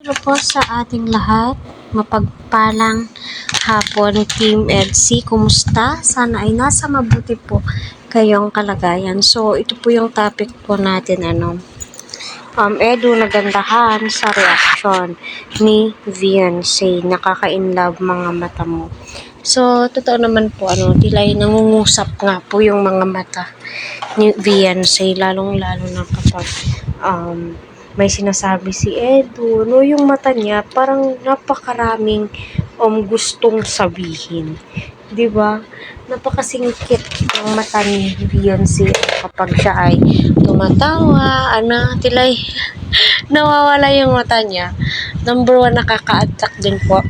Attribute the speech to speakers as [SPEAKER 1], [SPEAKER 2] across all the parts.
[SPEAKER 1] Hello po sa ating lahat. Mapagpalang hapon, Team EDSI. Kumusta? Sana ay nasa mabuti po kayong kalagayan. So, ito po yung topic po natin. Edu, nagandahan sa reaksyon ni Viancy. Nakaka-inlove mga mata mo. So, totoo naman po, tila nangungusap nga po yung mga mata ni Viancy, lalong-lalo na kapag may sinasabi si Edu, yung mata niya parang napakaraming gustong sabihin. 'Di ba? Napakasingkit ng mata ni Beyonce kapag siya ay tumatawa, tilay nawawala yung mata niya. Number 1, nakaka-attract din po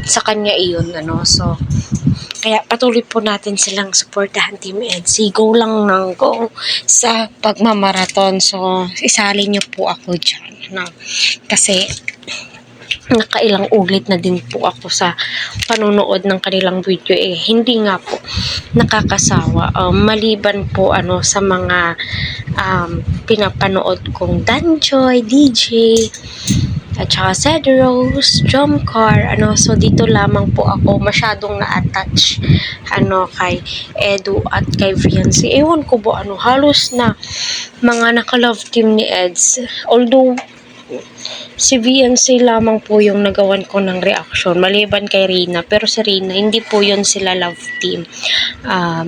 [SPEAKER 1] sa kanya iyon, So, kaya patuloy po natin silang supportahan, Team EDSI. Go lang ng go sa pagmamarathon. So, isali niyo po ako dyan. Kasi, nakailang ulit na din po ako sa panonood ng kanilang video. Hindi nga po nakakasawa. Maliban po sa mga pinapanood kong Danjoy, DJ, at saka Cedros, Jomcar, So dito lamang po ako masyadong na-attach kay Edu at kay Viancy. Ewan ko ba halos na mga naka-love team ni Eds. Although si Viancy lamang po yung nagawan ko ng reaction maliban kay Rina, pero si Rina hindi po yun sila love team.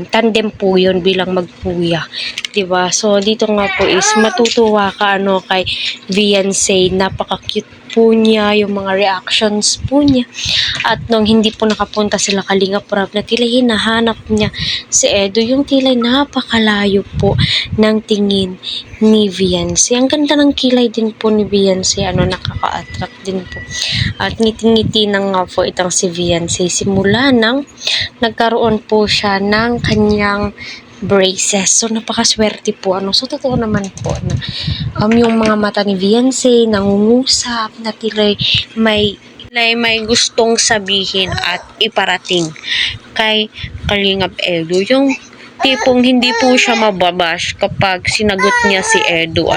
[SPEAKER 1] Tandem po yun bilang magkuya, 'di ba? So dito nga po is matutuwa ka kay Viancy, napaka-cute po niya, yung mga reactions po niya. At nung hindi po nakapunta sila Kalingap Rab, na tila hinahanap niya si Edu, yung tila napakalayo po ng tingin ni Viancy. Ang ganda ng kilay din po ni Viancy, nakaka-attract din po. At ngiti-ngiti na nga po itong si Viancy simula nang nagkaroon po siya ng kanyang braces. So, napakaswerte po. So, totoo naman po na yung mga mata ni Viancy nangungusap na tila'y may gustong sabihin at iparating kay Kalingap Edu. Yung tipong hindi po siya mababash kapag sinagot niya si Edu,